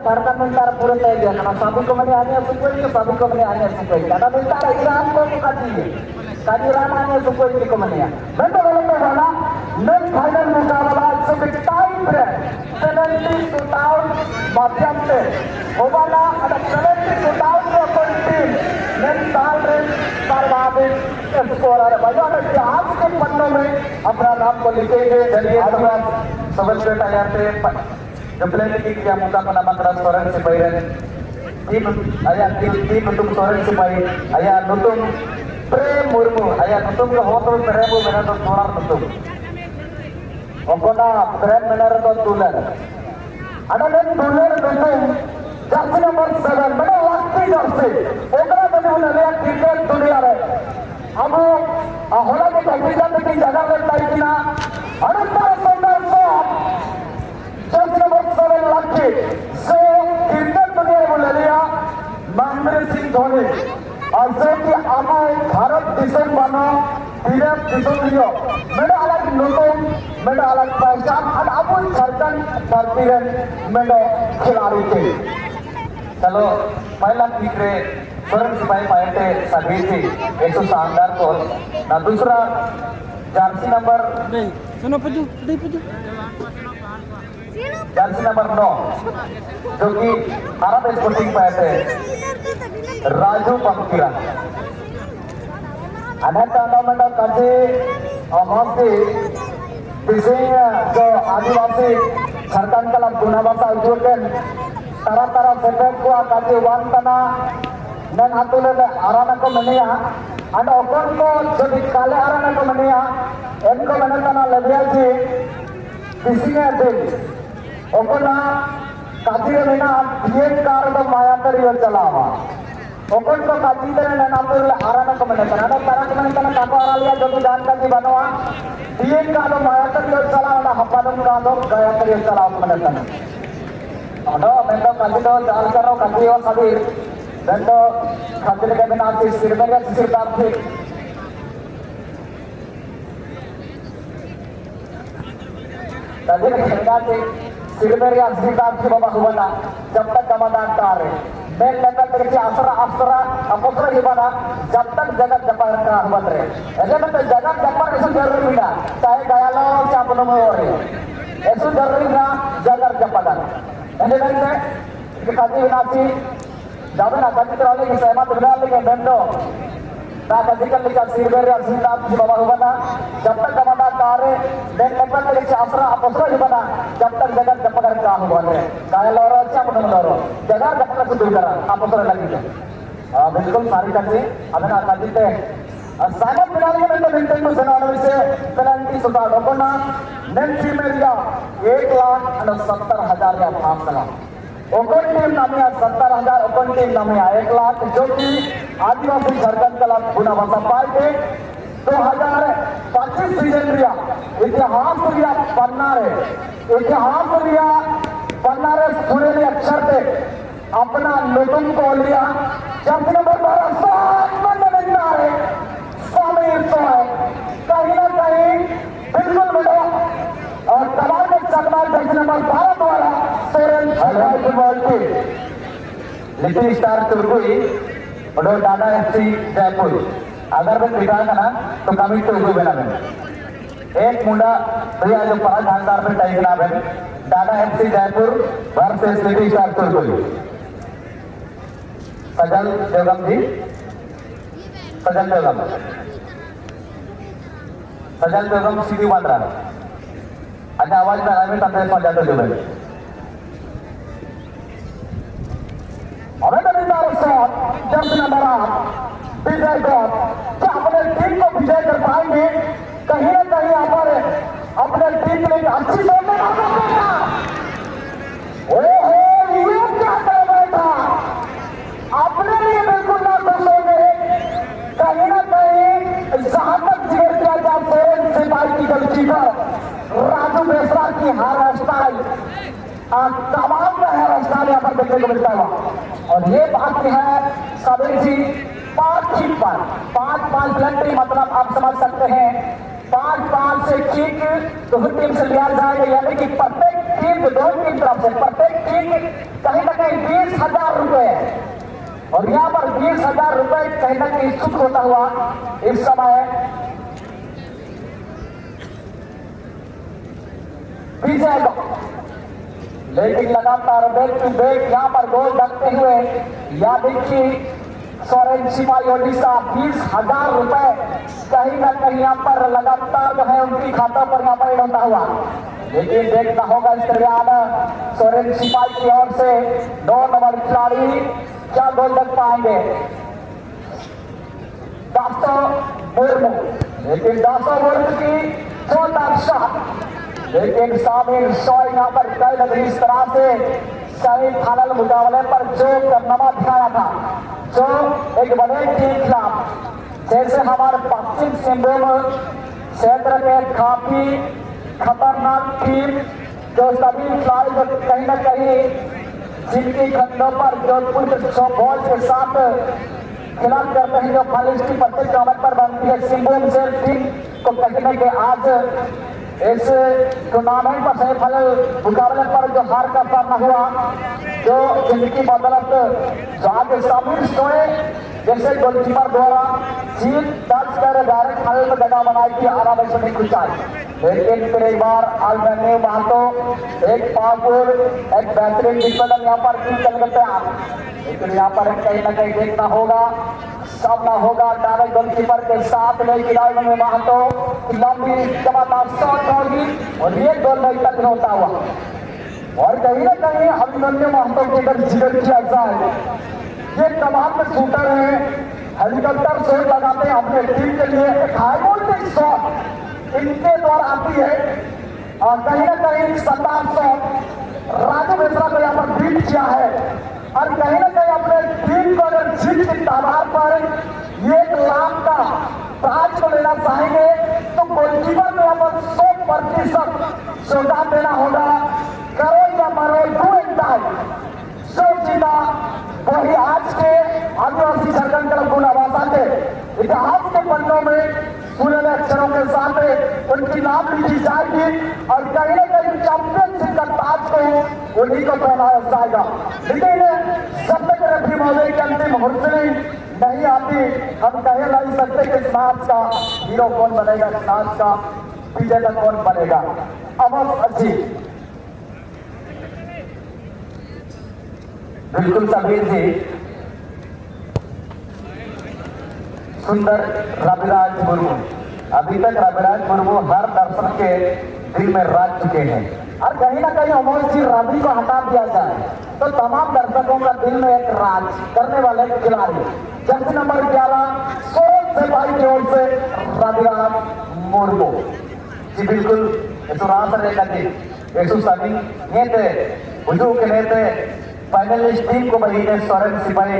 Karena mentar pura tega karena sabi ko mani anya supoi ko sabi ko mani anya supoi karena mentar iran ko kadi kadiran anya supoi ko mani benda wala wala men final मुकाबला से time रे penalty shootout माध्यम से होवाला ada penalty shootout को कोई team men साल रे सर्वाधिक स्कोरर बजा इतिहास के पन्नों में अपना नाम को लिखेंगे। चलिए सबसे तैयार थे Jemplen ini yang muka penamakan Soren Sipayan tim ayah tim nutum Soren Sipayan ayah nutum Pre Murmu ayah nutum ke hotel Premu menaruh dolar nutum Okona Prem menaruh dolar ada yang dolar nutum jersey nomor 7 mana waktu jersey okra benar lihat cricket dunia re abu ahola ke kapiten ke jaga letai na ada sandar jersey nomor 7 laki so cricket dunia boleh lihat Mahendra Singh Dhoni और से कि आमा भारत दिशा बना विराट दिशा मेरा अलग नोटों मेरा अलग पहचान और अब झारखंड धरती है मेरा खिलाड़ी थे। चलो पहला तीसरे सोरेन सिपाही पायटे सभी थी एक तो शानदार को ना दूसरा जर्सी नंबर सुनो पजू जर्सी नंबर 9 जो कि भारत स्पोर्टिंग पायटे राजू पंकीरा ada टूर्नामेंट काजे अमोसी बिसिंग जो आदिवासी झारखंड कला गुनावासा उजुकेन तरह सेटअप को काजे वन तना नन हातुले आराना को मनिया and okon को जो काले आराना को मनिया इनको मनतना लबिया जी बिसिंग दिन ओकोना काजी रेना ये कार तो माया करियो चलावा ओकन को काजी देने नाम तो आराना को मने करना तारा को मने करना काको आरालिया जो जान का जी बनवा दिए का तो माया करियो चलावा हप्पादम का तो गया करियो चलावा मने करना अडो मेंदो काजी तो जाल करो काजी और सभी मेंदो काजी के बिना से सिर में सिर दाब थे काजी के बिना से सिर में सिर दाब थे बाबा हुआ जब तक कमादान कार है मैं लेकर तेरे आसरा आसरा अपोसरा ही बना जब तक जगत जपर का बन रहे ऐसे में तो जगत जपर ऐसा जरूरी ना चाहे गयालो चाहे अपनों में हो रही ऐसा जरूरी ना जगत जपदान ऐसे में कि काजी विनाशी जब ना काजी तरह की सहमत बना लेंगे बंदो ना काजी कर लिखा सिरवेरी असीमदार की बाबा हुआ ना जब तक कमाना कार है मैं लेकर तेरे आसरा अपोसरा ही बना जब तक जगत जपर का बन रहे गयालो और चाहे अपनों में हो जगह जपर को दूर करा अपोसरा लगी बिल्कुल सारी काजी अदना काजी ते साइमन बिनाली में तो विंटेज में सेना वाले से पेनल्टी सुधा रोकना नेंसी मेरिया 1,70,000 या भाग लगा ओकन टीम नामिया 70,000 ओकन टीम नामिया 1 लाख जो कि आदिवासी झारखंड कला गुनावासा पाए 2025 सीजन रिया इतिहास रिया पन्ना रे सूर्य ने अक्षर थे अपना लोटुम को लिया जब नंबर 12 है समीर तो है कहीं ना कहीं बिल्कुल मिलो और कमाल में चकमा जर्सी नंबर 12 वाला सोरेन सिपाही लिटिल स्टार तुर्गुई और डाडा एफसी जयपुर अगर मैं बिगाड़ा ना तो कमी तो उनको बना मैं एक मुंडा भैया जो 5 शानदार में टाइम ना है डाडा FC Jaipur versus little star तुर्गुई सजल बेगम जी सजल बेगम सीधी वांद्रा अच्छा आवाज में आने तक जाते जो भाई हमें तो नहीं जब नंबर 8 विजय गौर क्या अपने टीम को विजय कर पाएंगे कहीं ना कहीं अपने टीम के लिए अच्छी सोच में क्या कर बैठा अपने लिए बिल्कुल ना सोचोगे कहीं ना कहीं जहां तक जिक्र किया जाए सोरेन सिपाही की गलती पर राजू बेसरा की हेयर स्टाइल कमाल का हेयर स्टाइल यहाँ पर देखने को मिलता है और ये बात है सबीर जी 5 किक पर 5 पेनल्टी मतलब आप समझ सकते हैं 5 से किक दोनों टीम से लिया जाएगा यानी कि प्रत्येक टीम टीम दोनों की तरफ से प्रत्येक टीम कहीं ना कहीं 20,000 रुपए है और यहाँ पर 20,000 रुपए कहीं ना कहीं इच्छुक होता हुआ इस समय पीछे, लेकिन लगातार बैक टू बैक यहाँ पर गोल लगते हुए यानी कि सोरेन सिपाही ओडिशा 20,000 रुपए कहीं ना कहीं यहाँ पर लगातार जो है उनकी खाता पर यहाँ पर होता हुआ, लेकिन देखना होगा इस दरमियान सोरेन सिपाही की ओर से 9 नंबर खिलाड़ी क्या गोल लग पाएंगे। दासो मुर्मू, लेकिन दासो मुर्मू की जोरदार शॉट, लेकिन शामिल शॉट यहाँ पर कई लगी इस तरह से सेमीफाइनल मुकाबले पर जो कारनामा दिखाया था, जो एक बड़े टीम खिलाफ जैसे हमारे पश्चिम सिंहभूम क्षेत्र में काफी खतरनाक टीम जो सभी खिलाड़ी जो कहीं ना कहीं जिनकी खंडों पर जोधपुर बॉल के साथ खिलाफ करते हैं, जो फाइनलिस्ट की प्रत्येक टूर्नामेंट पर बनती है, सिंहभूम से टीम को कहने के आज इस टूर्नामेंट पर सेमीफाइनल मुकाबले पर जो हार का सामना हुआ, जो जिनकी बदौलत जो आगे शामिल हुए जैसे गोलकीपर द्वारा जीत दर्ज कर डायरेक्ट फाइनल में जगह बनाई थी आराम से नहीं कुछ आई, लेकिन फिर एक बार आलमनी महतो एक पावरफुल एक बेहतरीन डिफेंडर यहाँ पर चल करते हैं, लेकिन यहाँ पर कहीं ना कहीं देखना होगा सामना होगा डायरेक्ट गोलकीपर के साथ लेकिन आलमनी महतो लंबी जमादार शॉट होगी और ये गोल नहीं तक होता हुआ, और कहीं ना कहीं अभिमन्यु महतो के अगर जिक्र किया जाए, ये कमाल में शूटर है, हेलीकॉप्टर शॉट लगाते हैं अपने टीम के लिए, एक हाई वोल्टेज शॉट इनके द्वारा आती है और कहीं ना कहीं शानदार शॉट राजू मिश्रा को यहाँ पर बीट किया है और कहीं ना कहीं अपने टीम को अगर जीत के आधार पर 1 लाख का प्राइज को लेना चाहेंगे तो गोलकीपर को यहाँ पर 100% योगदान देना होगा, करो या मरो डू एंड डाई, जो जीता वही आज के आदिवासी झारखंड क्लब गुनावासा के इतिहास के पन्नों में पूरे अक्षरों के साथ उनकी नाम लिखी जाएगी और कहीं ना कहीं चैंपियनशिप का ताज को उन्हीं को पहनाया जाएगा। लेकिन जब तक रेफरी महोदय की अंतिम घोषणा नहीं आती हम कह नहीं सकते कि इस मैच का हीरो कौन बनेगा, इस मैच का विजेता कौन बनेगा। अमर अजीत बिल्कुल समीर जी, सुंदर रविराज मुर्मू, अभी तक रविराज मुर्मू हर दर्शक के दिल में राज चुके हैं और कहीं ना कहीं अमोल जी रवि को हटा दिया जाए तो तमाम दर्शकों का दिल में एक राज करने वाले खिलाड़ी जर्सी नंबर 11 सोरेन सिपाही की ओर से रविराज मुर्मू जी बिल्कुल रात जी यशु सभी नेते उजू के नेते फाइनलिस्ट टीम को बहीने सोरेन सिपाही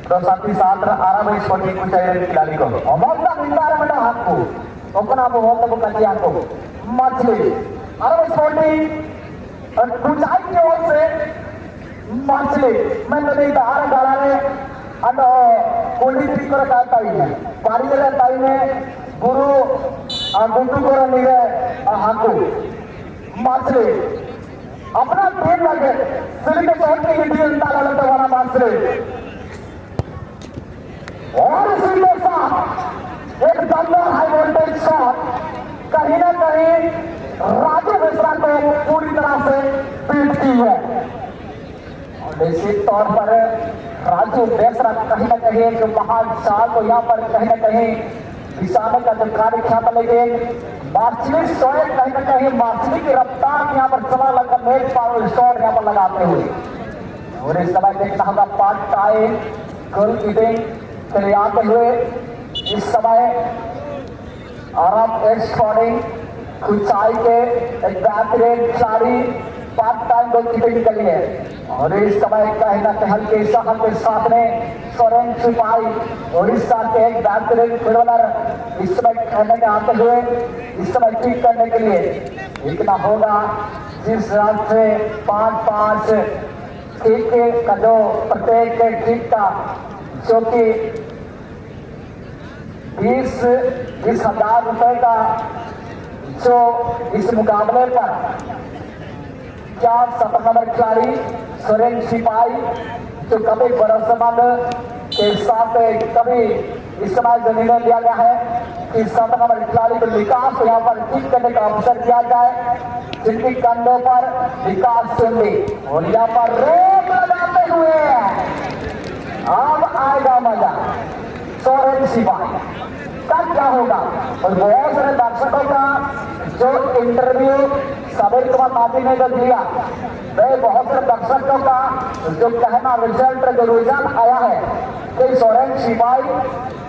तो साथ ही साथ आराम छोटी कुछ खिलाड़ी को अमौका मिलता है बेटा हाथ को ओपना बहुत कटिया को मछली आराम छोटी कुछ की ओर से मछली मैं तो नहीं आर गाड़े अंड कोल्डी ठीक कर पारी में गुरु गुंटू को नहीं हाकू मछली अपना टीम लगे सिलिके चौकी वाला मछली और इसी के साथ एक दमदार हाई वोल्टेज शॉट कहीं ना कहीं राजू मिश्रा को पूरी तरह से पीट की है और निश्चित तौर पर राजू मिश्रा कहीं ना कहीं एक महान चाल को यहाँ पर कहीं ना कहीं दिशाने का जो कार्य किया था, लेकिन मार्चली शॉट कहीं ना कहीं मार्चली की रफ्तार यहाँ पर चला लगा मेज पावर शॉट यहाँ पर लगाते हुए और इस समय देखना होगा पार्ट टाइम गोल कीपिंग चले आते हुए इस समय आराम स्कोरिंग ऊंचाई के एक बेहतरीन खिलाड़ी पार्ट टाइम गोल कीपिंग के लिए और इस समय कहना कहल के सहल के साथ में सोरेन सिपाही उड़ीसा के एक बेहतरीन फुटबॉलर इस समय कहने के आते हुए इस समय ठीक करने के लिए लिखना होगा जिस रात से 5-5 ठीक का जो प्रत्येक ठीक का जो कि 20,000 रुपए का जो इस मुकाबले पर विख्यात 7 नंबर खिलाड़ी सुरेंद्र सिपाही जो कभी भरोसेमंद के साथ कभी इस समय जो निर्णय लिया गया है कि 7 नंबर खिलाड़ी को विकास यहाँ पर ठीक करने का अवसर दिया जाए, जिनकी कंधों पर विकास सुंदी और यहाँ पर रोक लगाते हुए अब आएगा मजा। सुरेंद्र सिपाही कब क्या होगा और बहुत सारे दर्शकों का जो इंटरव्यू सबेर कुमार माफी ने जो दिया, वह बहुत सारे दर्शकों का जो कहना रिजल्ट जो रुझान आया है कि सुरेंद्र सिपाही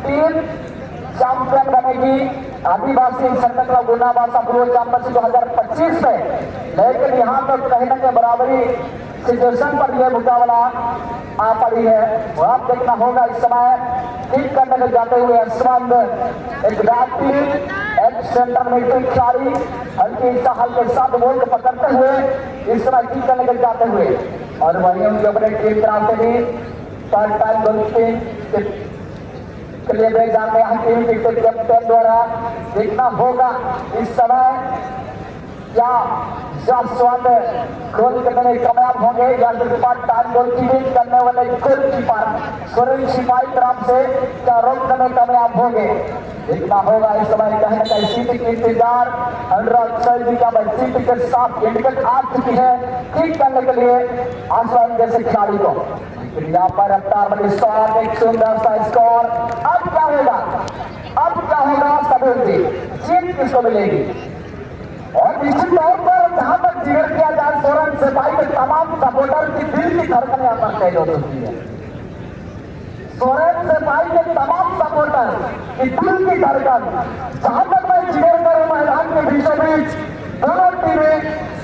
टीम चैंपियन बनेगी आदिवासी संगठन गुनावासा पूर्व चैंपियनशिप 2025 में, लेकिन यहाँ तक कहीं ना कहीं बराबरी सिचुएशन पर यह मुकाबला आ पड़ी है। और आप देखना होगा इस समय ठीक करने में जाते हुए यशवंत एक व्यक्ति एक सेंटर में खिलाड़ी हल्की चाहल के साथ बॉल को पकड़ते हुए इस समय ठीक करने में जाते हुए और वहीं उनके अपने टीम तरफ से भी थर्ड टाइम गोलकीपिंग के लिए भेज जाते हैं टीम के कैप्टन द्वारा। देखना होगा इस समय क्या जसवंत गोल करने में कामयाब होंगे या टाइम गोलकीपिंग करने वाले गोलकीपर सुरेंद्र सिपाही तरफ से क्या रोकने में कामयाब होंगे। देखना होगा इस समय कहीं ना कहीं सीट की इंतजार अनुराग सर जी का सीट के साथ इंडिकेट आ चुकी है ठीक करने के लिए आसवान जैसे खिलाड़ी को। यहाँ पर रफ्तार वाली स्कोर एक सुंदर सा स्कोर। अब क्या होगा, अब क्या होगा सबूत जी जीत किसको मिलेगी। और निश्चित तौर पर जहां तक जिक्र किया जाए सुरेंद्र सिपाही के तमाम सपोर्टर की दिल की धड़कन यहाँ पर तेज हो चुकी है। सुरेंद्र सिपाही के तमाम सपोर्टर की दिल की धड़कन जहां तक मैं जिक्र करूं मैदान के बीचों बीच दोनों टीमें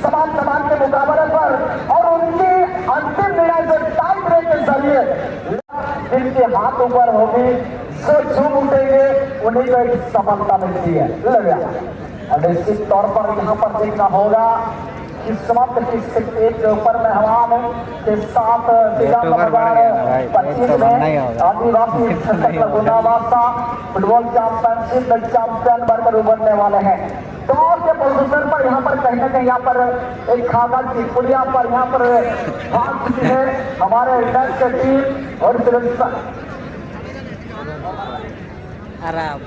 समान समान के मुकाबले पर और उनकी अंतिम निर्णय जो टाई ब्रेक के जरिए जिनके हाथ ऊपर होगी जो झूम उठेंगे उन्हीं को एक सफलता मिलती है। लगा और निश्चित तौर पर यहाँ पर देखना होगा कि समाप्त की स्टेज के ऊपर मेहमान के साथ 2025 में आदिवासी गुनावासा फुटबॉल चैंपियनशिप में चैंपियन बनकर उभरने वाले हैं। दौर के पोजीशन पर यहाँ पर कहीं ना कहीं यहाँ पर एक खागा की पुलिया पर यहाँ पर भाग चुकी है हमारे नेक्स्ट टीम और आराम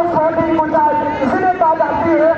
स्पोर्टिंग कुछ इसलिए कहा जाती है